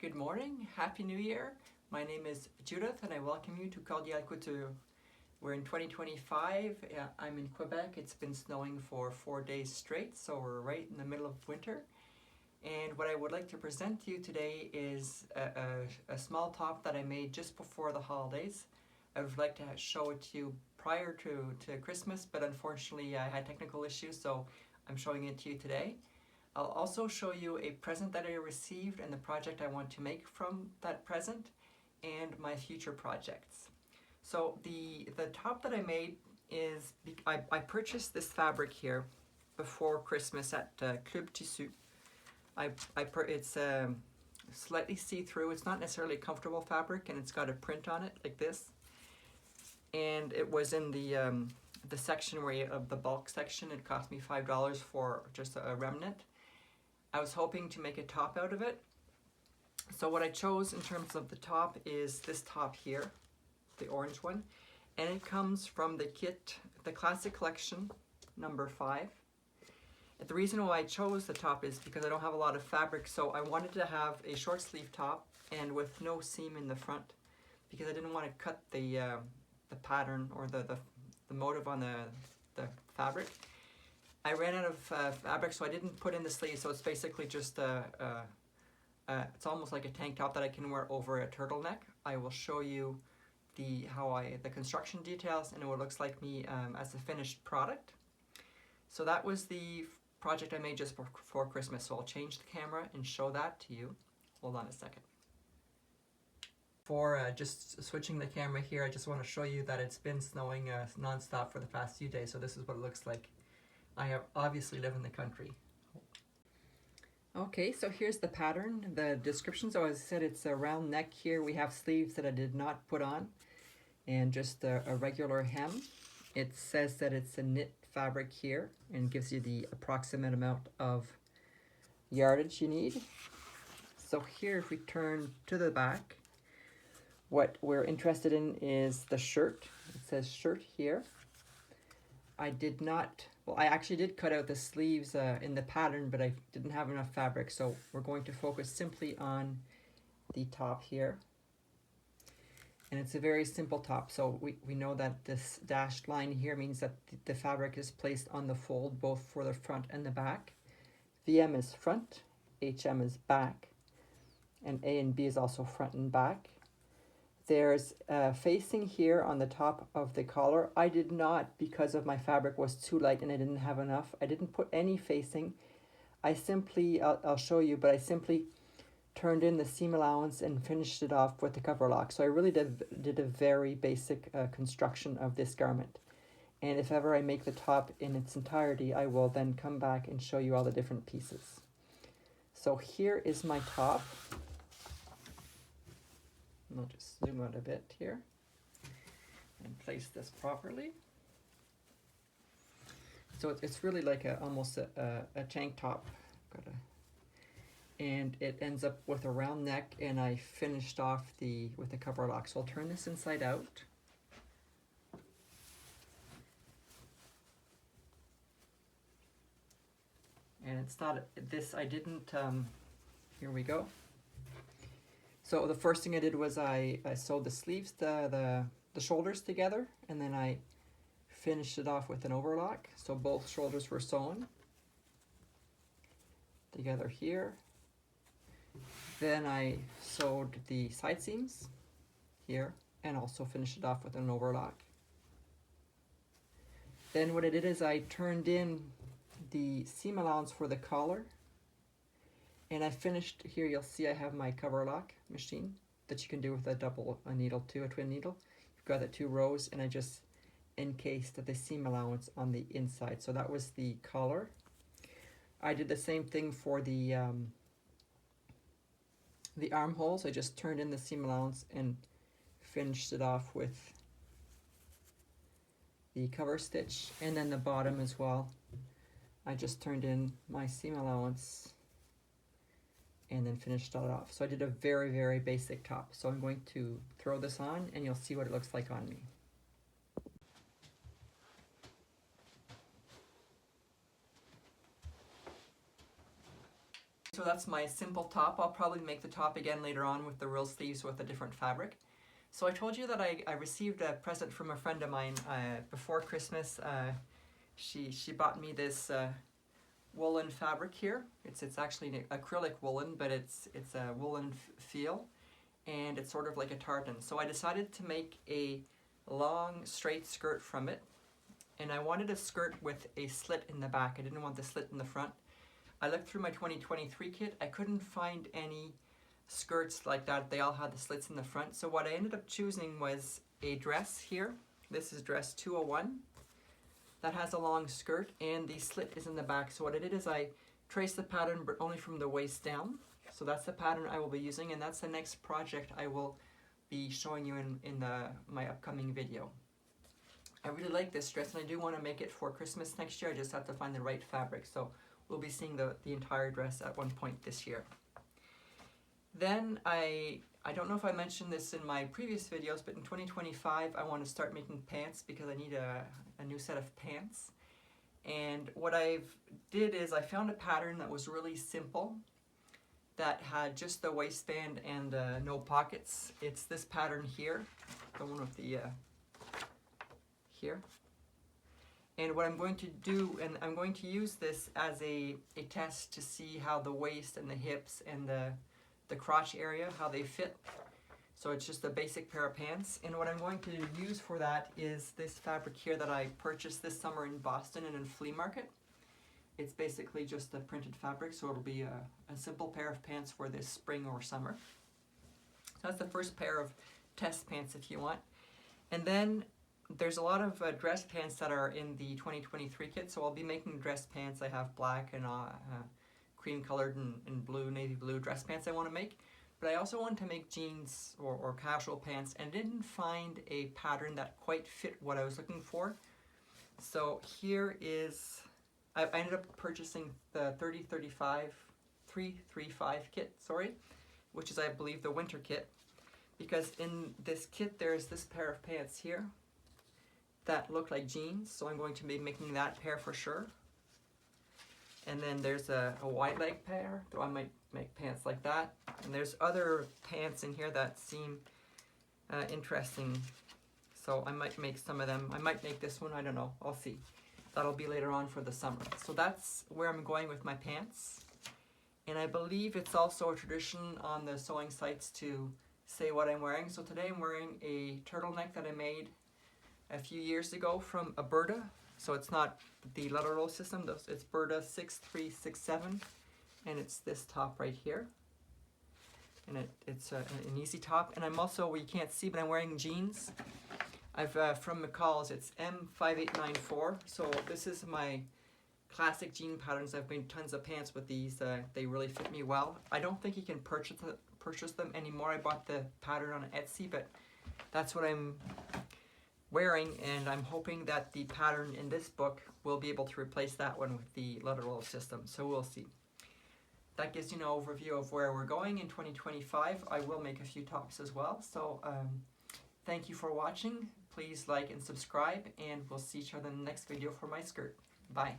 Good morning, Happy New Year. My name is Judith and I welcome you to Cordial Couture. We're in 2025, I'm in Quebec. It's been snowing for 4 days straight, so we're right in the middle of winter. And what I would like to present to you today is a small top that I made just before the holidays. I would like to show it to you prior to Christmas, but unfortunately I had technical issues, so I'm showing it to you today. I'll also show you a present that I received and the project I want to make from that present and my future projects. So the top that I made is, I purchased this fabric here before Christmas at Club Tissu. It's slightly see-through. It's not necessarily a comfortable fabric and it's got a print on it like this. And it was in the section of the bulk section. It cost me $5 for just a remnant. I was hoping to make a top out of it. So what I chose in terms of the top is this top here, the orange one. And it comes from the kit, the Classic Collection, number 5. The reason why I chose the top is because I don't have a lot of fabric, so I wanted to have a short sleeve top and with no seam in the front because I didn't want to cut the pattern or the motive on the fabric. I ran out of fabric, so I didn't put in the sleeves, so it's basically just it's almost like a tank top that I can wear over a turtleneck. I will show you the construction details and what it looks like me as a finished product. So that was the project I made just before Christmas, so I'll change the camera and show that to you. Hold on a second. For just switching the camera here, I just want to show you that it's been snowing non-stop for the past few days, so this is what it looks like. I obviously live in the country. Okay, so here's the pattern, the description. So as I said, it's a round neck here. We have sleeves that I did not put on and just a regular hem. It says that it's a knit fabric here and gives you the approximate amount of yardage you need. So here, if we turn to the back, what we're interested in is the shirt. It says shirt here. I did not, well, I actually did cut out the sleeves in the pattern, but I didn't have enough fabric, so we're going to focus simply on the top here. And it's a very simple top, so we know that this dashed line here means that the fabric is placed on the fold, both for the front and the back. VM is front, HM is back, and A and B is also front and back. There's facing here on the top of the collar. I did not, because of my fabric was too light and I didn't have enough. I didn't put any facing. I simply, I'll show you, but I simply turned in the seam allowance and finished it off with the cover lock. So I really did a very basic construction of this garment. And if ever I make the top in its entirety, I will then come back and show you all the different pieces. So here is my top. I'll just zoom out a bit here and place this properly. So it's really like almost a tank top. And it ends up with a round neck, and I finished off with the cover lock. So I'll turn this inside out. And it's not this, I didn't, here we go. So the first thing I did was I sewed the sleeves, the shoulders together, and then I finished it off with an overlock. So both shoulders were sewn together here. Then I sewed the side seams here and also finished it off with an overlock. Then what I did is I turned in the seam allowance for the collar. And I finished here, you'll see I have my cover lock machine that you can do with a needle too, a twin needle. You've got the 2 rows, and I just encased the seam allowance on the inside. So that was the collar. I did the same thing for the armholes. I just turned in the seam allowance and finished it off with the cover stitch. And then the bottom as well. I just turned in my seam allowance and then finished it off. So I did a very, very basic top. So I'm going to throw this on and you'll see what it looks like on me. So that's my simple top. I'll probably make the top again later on with the real sleeves with a different fabric. So I told you that I received a present from a friend of mine before Christmas. She bought me this woolen fabric here. It's actually an acrylic woolen, but it's a woolen feel, and it's sort of like a tartan. So I decided to make a long straight skirt from it, and I wanted a skirt with a slit in the back. I didn't want the slit in the front. I looked through my 2023 kit. I couldn't find any skirts like that. They all had the slits in the front. So what I ended up choosing was a dress here. This is dress 201. That has a long skirt and the slit is in the back. So what I did is I traced the pattern but only from the waist down. So that's the pattern I will be using, and that's the next project I will be showing you in my upcoming video. I really like this dress and I do want to make it for Christmas next year. I just have to find the right fabric. So we'll be seeing the entire dress at one point this year. Then I don't know if I mentioned this in my previous videos, but in 2025 I want to start making pants because I need a new set of pants. And what I've did is I found a pattern that was really simple, that had just the waistband and no pockets. It's this pattern here, the one with the here. And what I'm going to do, and I'm going to use this as a test to see how the waist and the hips and the crotch area, how they fit. So it's just a basic pair of pants. And what I'm going to use for that is this fabric here that I purchased this summer in Boston in a flea market. It's basically just a printed fabric, so it'll be a simple pair of pants for this spring or summer. So that's the first pair of test pants if you want. And then there's a lot of dress pants that are in the 2023 kit, so I'll be making dress pants. I have black and cream colored and blue, navy blue dress pants I want to make. But I also want to make jeans or casual pants, and didn't find a pattern that quite fit what I was looking for. So here is, I ended up purchasing the 335 kit, which is I believe the winter kit, because in this kit there's this pair of pants here that look like jeans, so I'm going to be making that pair for sure. And then there's a wide leg pair, so I might make pants like that. And there's other pants in here that seem interesting, so I might make some of them. I might make this one, I don't know, I'll see. That'll be later on for the summer. So that's where I'm going with my pants. And I believe it's also a tradition on the sewing sites to say what I'm wearing. So today I'm wearing a turtleneck that I made a few years ago from a Berta. So it's not the Lutterloh system, it's Berta 6367, and it's this top right here. And it's an easy top. And I'm also, well, you can't see, but I'm wearing jeans. I've from McCall's, it's M5894. So this is my classic jean patterns. I've made tons of pants with these. They really fit me well. I don't think you can purchase them anymore. I bought the pattern on Etsy, but that's what I'm wearing, and I'm hoping that the pattern in this book will be able to replace that one with the Lutterloh system, so we'll see. That gives you an overview of where we're going in 2025. I will make a few tops as well, so thank you for watching. Please like and subscribe, and we'll see each other in the next video for my skirt. Bye.